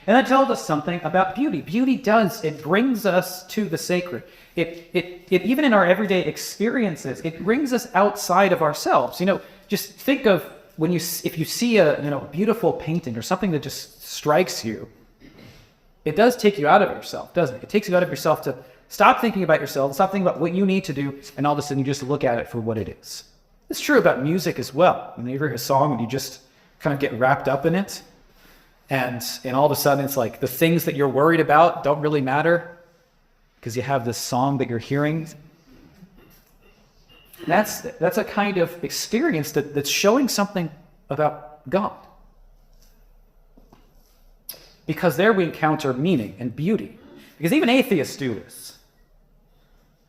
And that tells us something about beauty. Beauty it brings us to the sacred. It even in our everyday experiences, it brings us outside of ourselves. Just think of if you see a beautiful painting or something that just strikes you, it does take you out of yourself, doesn't it? It takes you out of yourself to stop thinking about yourself, stop thinking about what you need to do, and all of a sudden you just look at it for what it is. It's true about music as well. When you hear a song and you just kind of get wrapped up in it, and all of a sudden it's like the things that you're worried about don't really matter because you have this song that you're hearing. That's a kind of experience that's showing something about God. Because there we encounter meaning and beauty. Because even atheists do this.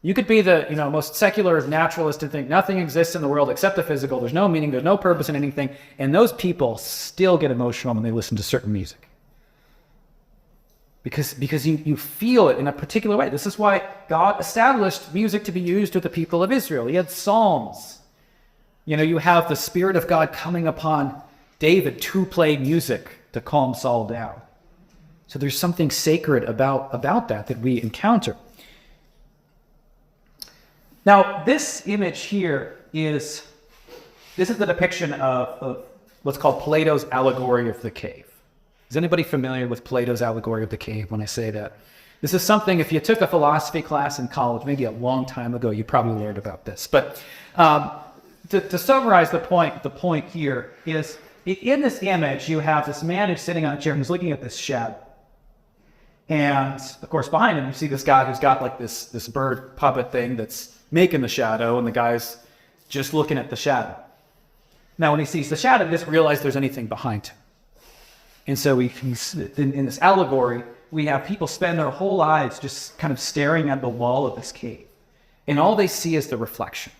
You could be the most secular naturalist and think nothing exists in the world except the physical. There's no meaning, there's no purpose in anything. And those people still get emotional when they listen to certain music. Because you feel it in a particular way. This is why God established music to be used with the people of Israel. He had psalms. You have the Spirit of God coming upon David to play music to calm Saul down. So there's something sacred about that we encounter. Now, this image here is the depiction of what's called Plato's allegory of the cave. Is anybody familiar with Plato's allegory of the cave when I say that? This is something, if you took a philosophy class in college, maybe a long time ago, you probably learned about this. But to summarize the point here is, in this image, you have this man who's sitting on a chair who's looking at this shadow. And, of course, behind him, you see this guy who's got like this bird puppet thing that's making the shadow, and the guy's just looking at the shadow. Now, when he sees the shadow, he doesn't realize there's anything behind him. And so in this allegory, we have people spend their whole lives just kind of staring at the wall of this cave. And all they see is the reflection.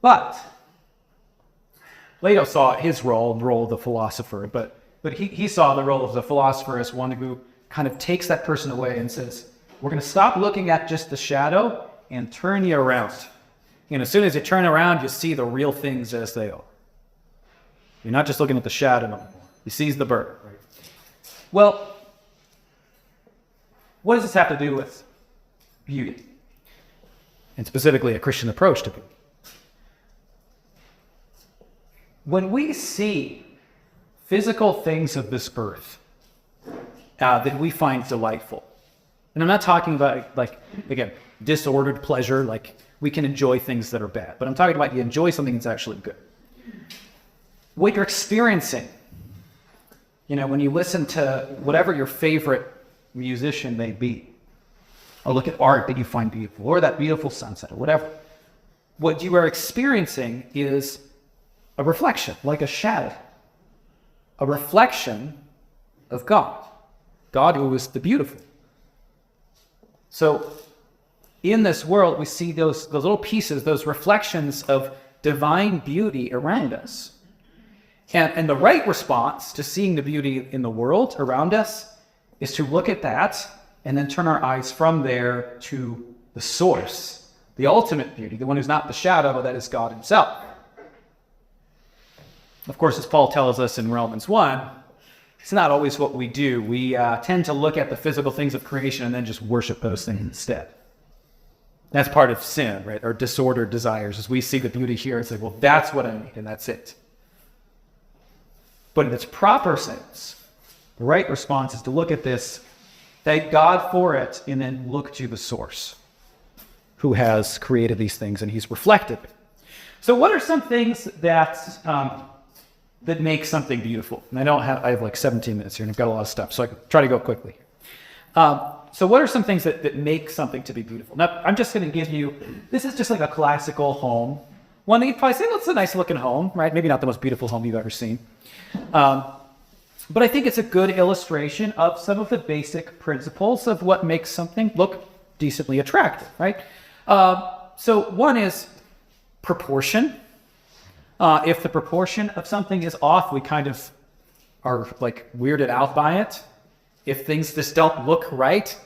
But Plato saw his role, the role of the philosopher, but he saw the role of the philosopher as one who kind of takes that person away and says, we're going to stop looking at just the shadow and turn you around. And as soon as you turn around, you see the real things as they are. You're not just looking at the shadow anymore. You seize the bird. Right? Well, what does this have to do with beauty? And specifically a Christian approach to beauty. When we see physical things of this earth that we find delightful, and I'm not talking about, like, again, disordered pleasure, like we can enjoy things that are bad, but I'm talking about you enjoy something that's actually good. What you're experiencing, when you listen to whatever your favorite musician may be, or look at art that you find beautiful, or that beautiful sunset, or whatever, what you are experiencing is a reflection, like a shadow, a reflection of God, God who is the beautiful. So in this world, we see those little pieces, those reflections of divine beauty around us. And the right response to seeing the beauty in the world around us is to look at that and then turn our eyes from there to the source, the ultimate beauty, the one who's not the shadow, that is God himself. Of course, as Paul tells us in Romans 1, it's not always what we do. We tend to look at the physical things of creation and then just worship those things instead. That's part of sin, right? Our disordered desires. As we see the beauty here and say, well, that's what I need, and that's it. But in its proper sense, the right response is to look at this, thank God for it, and then look to the source who has created these things, and he's reflected. So what are some things that make something beautiful? And I have like 17 minutes here, and I've got a lot of stuff, so I can try to go quickly. So what are some things that make something to be beautiful? Now, I'm just going to give you, this is just like a classical home. One that you'd probably say, well, it's a nice looking home, right? Maybe not the most beautiful home you've ever seen. But I think it's a good illustration of some of the basic principles of what makes something look decently attractive, right? So one is proportion. If the proportion of something is off, we kind of are like weirded out by it. If things just don't look right,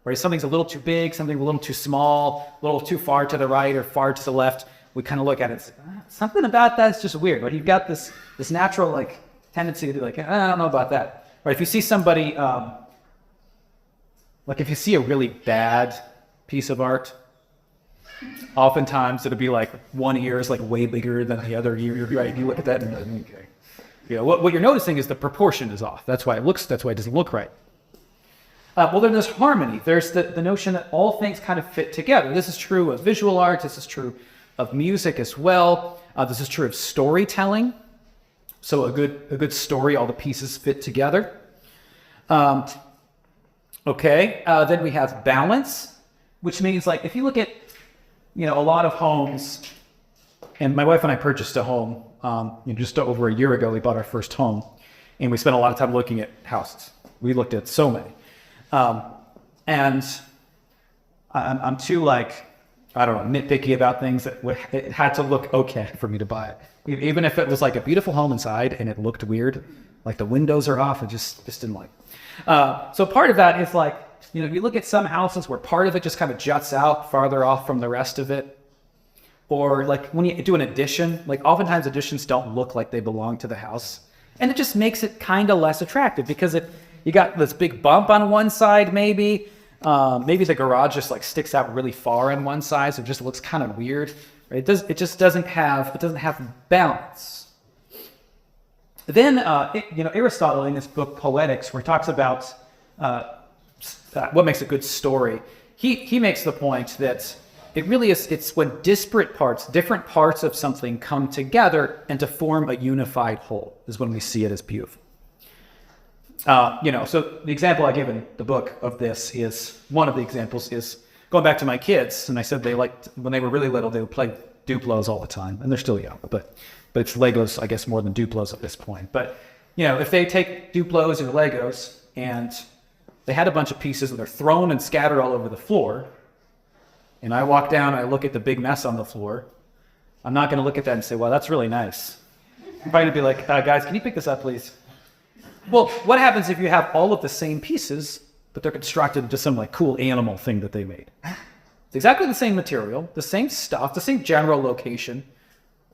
or something's a little too big, something a little too small, a little too far to the right or far to the left, we kind of look at it and say, something about that is just weird. Right? You've got this natural like tendency to be like, I don't know about that. Or if you see somebody, like if you see a really bad piece of art, oftentimes it'll be like one ear is like way bigger than the other ear. Right? You look at that and you're like, okay. What you're noticing is the proportion is off. That's why it doesn't look right. Well, then there's harmony. There's the notion that all things kind of fit together. This is true of visual art. This is true of music as well. This is true of storytelling. So a good story, all the pieces fit together. Then we have balance, which means like if you look at a lot of homes, and my wife and I purchased a home just over a year ago. We bought our first home, and we spent a lot of time looking at houses. We looked at so many. And I'm too nitpicky about things that it had to look okay for me to buy it. Even if it was like a beautiful home inside and it looked weird, like the windows are off, I just didn't like it. So part of that is like, you look at some houses where part of it just kind of juts out farther off from the rest of it. Or like when you do an addition, like oftentimes additions don't look like they belong to the house. And it just makes it kind of less attractive because you got this big bump on one side maybe. Maybe the garage just like sticks out really far on one side, so it just looks kind of weird. Right? It doesn't have balance. Then Aristotle in his book Poetics, where he talks about what makes a good story, he makes the point that it really is, it's when different parts of something come together and to form a unified whole is when we see it as beautiful. So the example I give in the book of this is, one of the examples is going back to my kids. And I said when they were really little, they would play Duplos all the time. And they're still young, but it's Legos, I guess, more than Duplos at this point. But, if they take Duplos or Legos and they had a bunch of pieces and they're thrown and scattered all over the floor, and I walk down and I look at the big mess on the floor, I'm not going to look at that and say, well, that's really nice. I'm probably going to be like, guys, can you pick this up, please? Well, what happens if you have all of the same pieces, but they're constructed into some like cool animal thing that they made? It's exactly the same material, the same stuff, the same general location.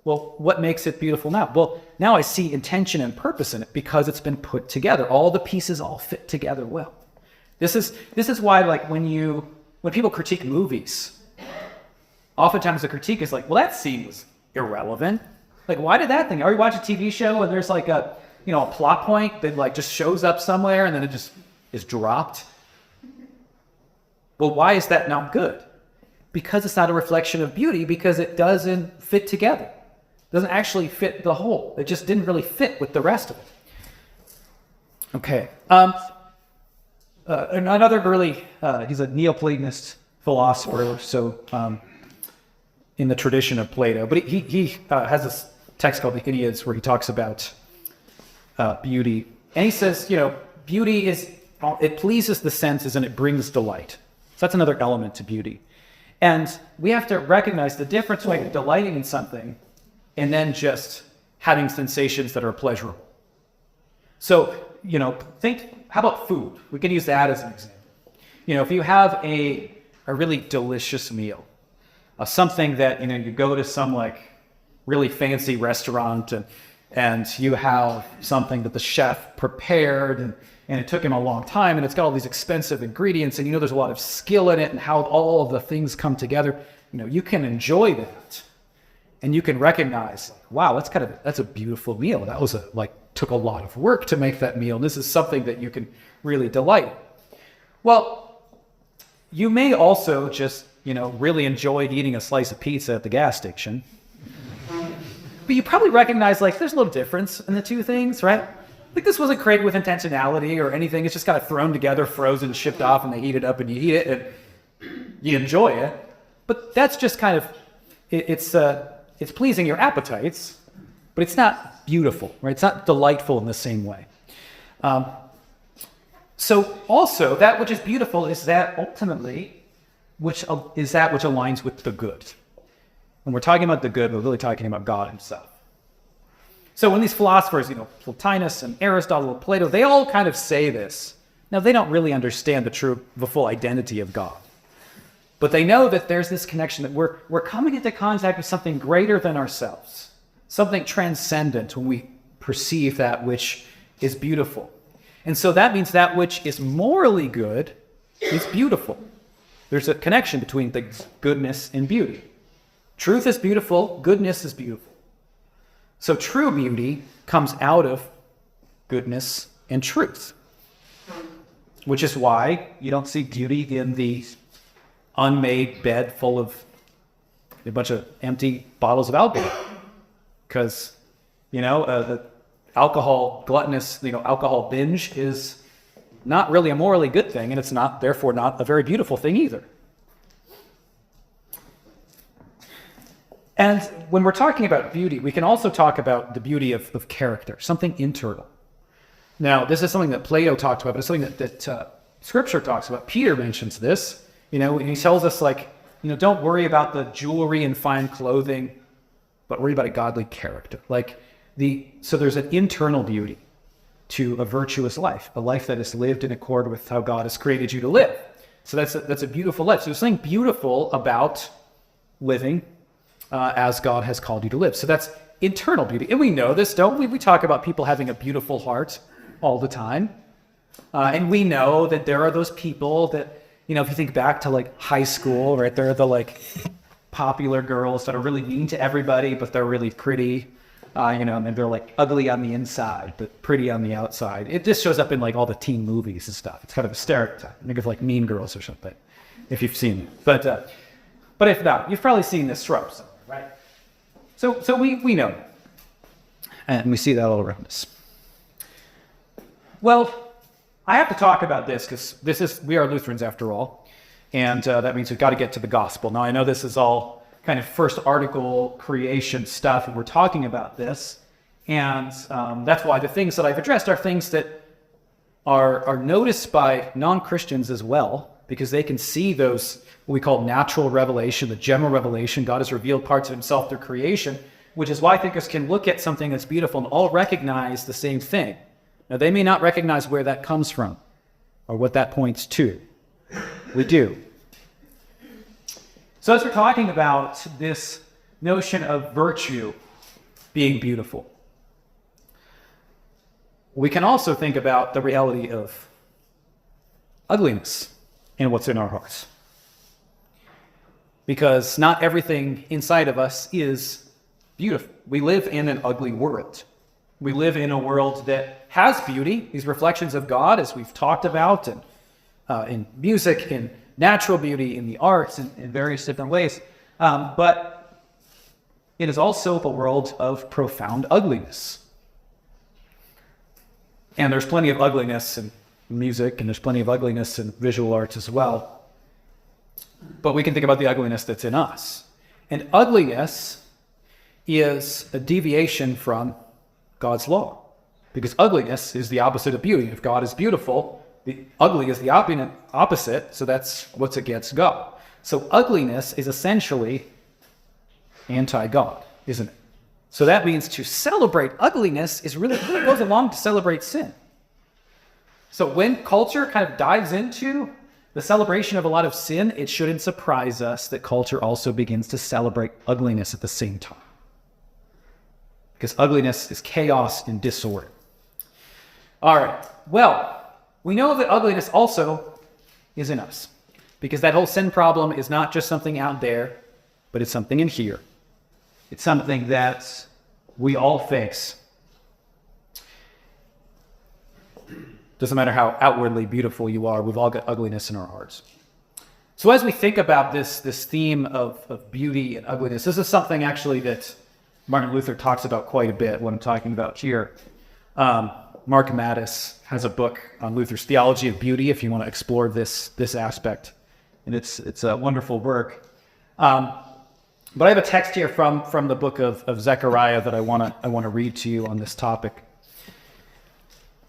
Well, what makes it beautiful now? Well, now I see intention and purpose in it because it's been put together. All the pieces all fit together well. This is why, like, when people critique movies, oftentimes the critique is like, well, that scene was irrelevant. Like, why did that thing? Or you watch a TV show and there's like a plot point that like just shows up somewhere and then it just is dropped. Well, why is that not good? Because it's not a reflection of beauty, because it doesn't fit together. It doesn't actually fit the whole. It just didn't really fit with the rest of it. Okay. Another early, he's a Neoplatonist philosopher, so in the tradition of Plato, but he has this text called the Enneads where he talks about beauty. And he says, beauty it pleases the senses and it brings delight. So that's another element to beauty. And we have to recognize the difference between delighting in something and then just having sensations that are pleasurable. So, how about food? We can use that as an example. If you have a really delicious meal, something that, you go to some like really fancy restaurant and you have something that the chef prepared and it took him a long time and it's got all these expensive ingredients and there's a lot of skill in it and how all of the things come together, you can enjoy that and you can recognize, wow, that's a beautiful meal. That was took a lot of work to make that meal. And this is something that you can really delight in. Well, you may also just, really enjoy eating a slice of pizza at the gas station. But you probably recognize, there's a little difference in the two things, right? This wasn't created with intentionality or anything. It's just kind of thrown together, frozen, shipped off, and they heat it up and you eat it and you enjoy it. But that's just kind of, it's pleasing your appetites, but it's not beautiful, right? It's not delightful in the same way. So also, that which is beautiful is that ultimately, which aligns with the good. When we're talking about the good, we're really talking about God himself. So when these philosophers, Plotinus and Aristotle and Plato, they all kind of say this. Now, they don't really understand the full identity of God. But they know that there's this connection that we're coming into contact with something greater than ourselves, something transcendent when we perceive that which is beautiful. And so that means that which is morally good is beautiful. There's a connection between the goodness and beauty. Truth is beautiful, goodness is beautiful. So true beauty comes out of goodness and truth, which is why you don't see beauty in the unmade bed full of a bunch of empty bottles of alcohol. Because, the gluttonous alcohol binge is not really a morally good thing, and it's therefore not a very beautiful thing either. And when we're talking about beauty, we can also talk about the beauty of character, something internal. Now, this is something that Plato talked about, but it's something that Scripture talks about. Peter mentions this. He tells us, don't worry about the jewelry and fine clothing, but worry about a godly character. So there's an internal beauty to a virtuous life, a life that is lived in accord with how God has created you to live. So that's a beautiful life. So there's something beautiful about living as God has called you to live. So that's internal beauty. And we know this, don't we? We talk about people having a beautiful heart all the time. And we know that there are those people that, if you think back to high school, right? They're the popular girls that are really mean to everybody, but they're really pretty. And they're ugly on the inside, but pretty on the outside. It just shows up in all the teen movies and stuff. It's kind of a stereotype. Think of Mean Girls or something, if you've seen it. But if not, you've probably seen this trope somewhere, right? So we know that. And we see that all around us. Well, I have to talk about this because we are Lutherans after all. And that means we've got to get to the gospel. Now, I know this is all kind of first article creation stuff, and we're talking about this. And that's why the things that I've addressed are things that are noticed by non-Christians as well, because they can see those, what we call natural revelation, the general revelation. God has revealed parts of himself through creation, which is why thinkers can look at something that's beautiful and all recognize the same thing. Now, they may not recognize where that comes from or what that points to. We do. So as we're talking about this notion of virtue being beautiful, we can also think about the reality of ugliness in what's in our hearts. Because not everything inside of us is beautiful. We live in an ugly world. We live in a world that has beauty, these reflections of God, as we've talked about, and in music, in natural beauty, in the arts, in various different ways. But it is also a world of profound ugliness. And there's plenty of ugliness in music, and there's plenty of ugliness in visual arts as well. But we can think about the ugliness that's in us. And ugliness is a deviation from God's law. Because ugliness is the opposite of beauty. If God is beautiful, the ugly is the opposite, so that's what's against God. So ugliness is essentially anti-God, isn't it? So that means to celebrate ugliness is really goes along to celebrate sin. So when culture kind of dives into the celebration of a lot of sin, it shouldn't surprise us that culture also begins to celebrate ugliness at the same time. Because ugliness is chaos and disorder. All right, well, we know that ugliness also is in us. Because that whole sin problem is not just something out there, but it's something in here. It's something that we all face. Doesn't matter how outwardly beautiful you are, we've all got ugliness in our hearts. So as we think about this theme of beauty and ugliness, this is something actually that Martin Luther talks about quite a bit, what I'm talking about here. Mark Mattis has a book on Luther's theology of beauty, if you want to explore this aspect. And it's a wonderful work. But I have a text here from the book of Zechariah that I want to read to you on this topic.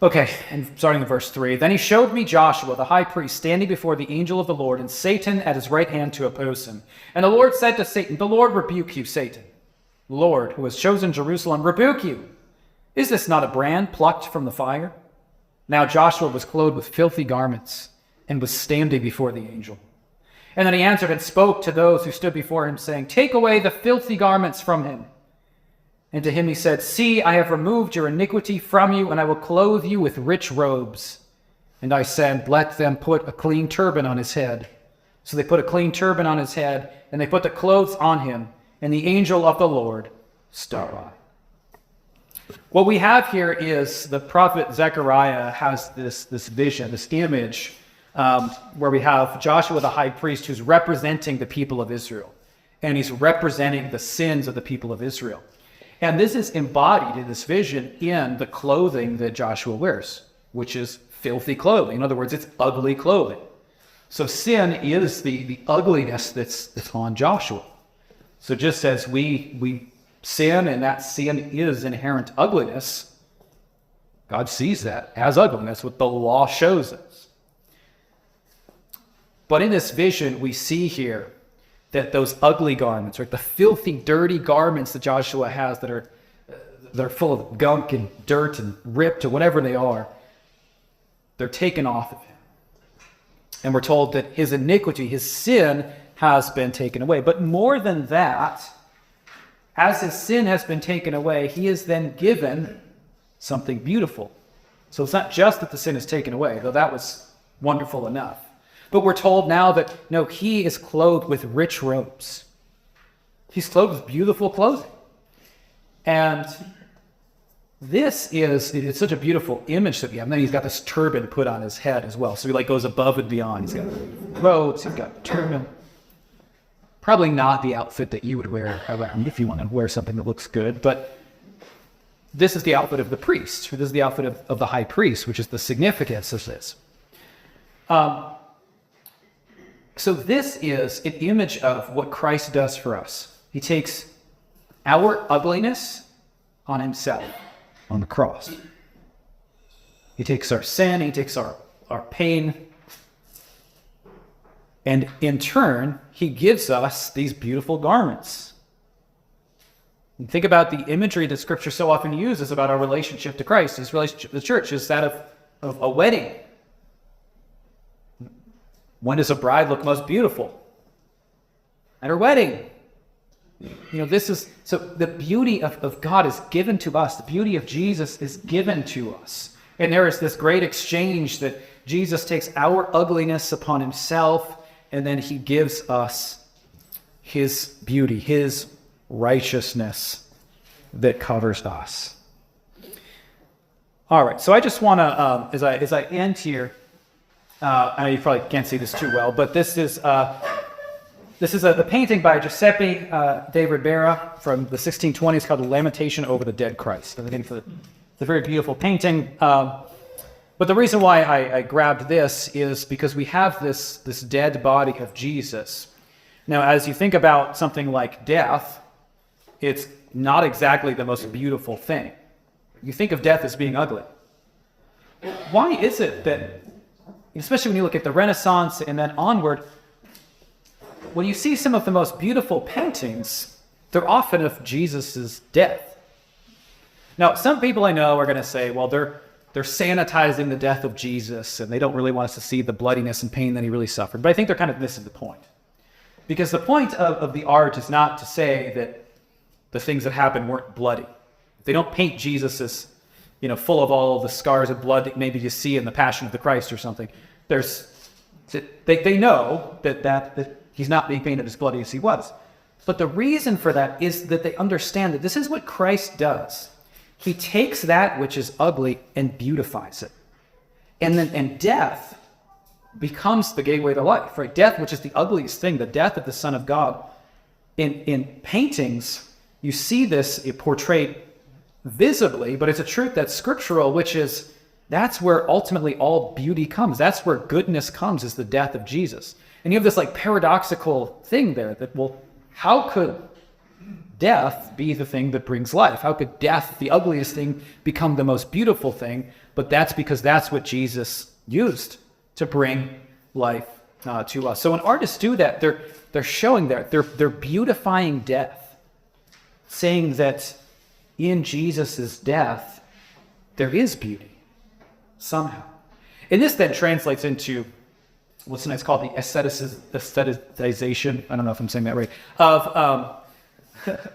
Okay, and starting in verse 3. Then he showed me Joshua, the high priest, standing before the angel of the Lord, and Satan at his right hand to oppose him. And the Lord said to Satan, "The Lord rebuke you, Satan. The Lord, who has chosen Jerusalem, rebuke you. Is this not a brand plucked from the fire?" Now Joshua was clothed with filthy garments and was standing before the angel. And then he answered and spoke to those who stood before him, saying, "Take away the filthy garments from him." And to him he said, "See, I have removed your iniquity from you, and I will clothe you with rich robes." And I said, "Let them put a clean turban on his head." So they put a clean turban on his head, and they put the clothes on him, and the angel of the Lord stood by. What we have here is the prophet Zechariah has this vision, this image, where we have Joshua the high priest who's representing the people of Israel. And he's representing the sins of the people of Israel. And this is embodied in this vision in the clothing that Joshua wears, which is filthy clothing. In other words, it's ugly clothing. So sin is the ugliness that's on Joshua. So just as we sin, and that sin is inherent ugliness, God sees that as ugliness. That's what the law shows us. But in this vision, we see here that those ugly garments, right, the filthy, dirty garments that Joshua has that are full of gunk and dirt and ripped or whatever they are, they're taken off of him. And we're told that his iniquity, his sin, has been taken away. But more than that, as his sin has been taken away, he is then given something beautiful. So it's not just that the sin is taken away, though that was wonderful enough. But we're told now that, no, he is clothed with rich robes. He's clothed with beautiful clothing. And it's such a beautiful image that we have. And then he's got this turban put on his head as well. So he goes above and beyond. He's got robes, he's got a turban. Probably not the outfit that you would wear if you want to wear something that looks good. But this is the outfit of the priest. This is the outfit of the high priest, which is the significance of this. So this is an image of what Christ does for us. He takes our ugliness on himself on the cross. He takes our sin, he takes our pain, and in turn, he gives us these beautiful garments. And think about the imagery that Scripture so often uses about our relationship to Christ. His relationship to the church is that of a wedding. When does a bride look most beautiful? at her wedding. So the beauty of God is given to us. The beauty of Jesus is given to us. And there is this great exchange that Jesus takes our ugliness upon himself, and then he gives us his beauty, his righteousness that covers us. All right, so I just want to, as I end here, I know you probably can't see this too well, but this is a painting by Giuseppe de Ribera from the 1620s called The Lamentation over the Dead Christ. I think it's a very beautiful painting. But the reason why I grabbed this is because we have this dead body of Jesus. Now, as you think about something like death, it's not exactly the most beautiful thing. You think of death as being ugly. Why is it that, especially when you look at the Renaissance and then onward, when you see some of the most beautiful paintings, they're often of Jesus' death? Now, some people I know are going to say, well, they're sanitizing the death of Jesus, and they don't really want us to see the bloodiness and pain that he really suffered. But I think they're kind of missing the point. Because the point of the art is not to say that the things that happened weren't bloody. They don't paint Jesus as, full of all of the scars of blood that maybe you see in the Passion of the Christ or something. They know that he's not being painted as bloody as he was. But the reason for that is that they understand that this is what Christ does. He takes that which is ugly and beautifies it. And death becomes the gateway to life, right? Death, which is the ugliest thing, the death of the Son of God. In paintings, you see this portrayed visibly, but it's a truth that's scriptural, which is that's where ultimately all beauty comes. That's where goodness comes, is the death of Jesus. And you have this paradoxical thing there that, well, how could death be the thing that brings life? How could death, the ugliest thing, become the most beautiful thing? But that's because that's what Jesus used to bring life to us. So when artists do that, they're showing that they're beautifying death, saying that in Jesus' death there is beauty somehow. And this then translates into what's next called the aestheticization. I don't know if I'm saying that right,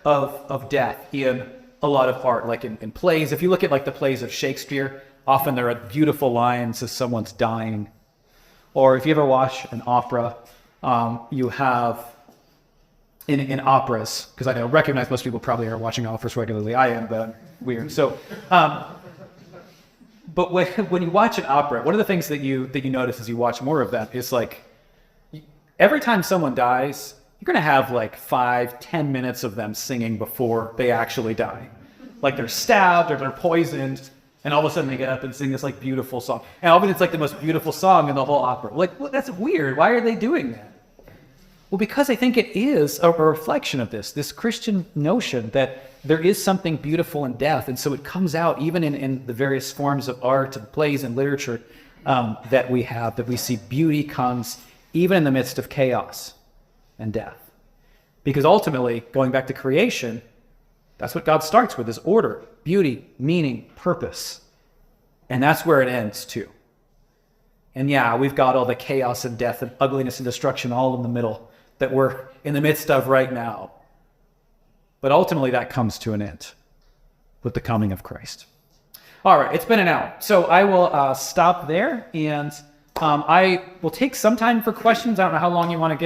of death in a lot of art, like in plays. If you look at the plays of Shakespeare, often there are beautiful lines as someone's dying. Or if you ever watch an opera, you have in operas, because I recognize most people probably are watching operas regularly. I am, but I'm weird. So, but when you watch an opera, one of the things that you notice as you watch more of that is every time someone dies, you're going to have 5-10 minutes of them singing before they actually die. They're stabbed or they're poisoned, and all of a sudden they get up and sing this beautiful song. And often it's the most beautiful song in the whole opera. Well, that's weird. Why are they doing that? Well, because I think it is a reflection of this Christian notion that there is something beautiful in death. And so it comes out even in the various forms of art and plays and literature that we have, that we see beauty comes even in the midst of chaos and death. Because ultimately, going back to creation, that's what God starts with, is order, beauty, meaning, purpose. And that's where it ends too. And yeah, we've got all the chaos and death and ugliness and destruction all in the middle that we're in the midst of right now. But ultimately that comes to an end with the coming of Christ. All right, it's been an hour. So I will stop there, and I will take some time for questions. I don't know how long you want to get.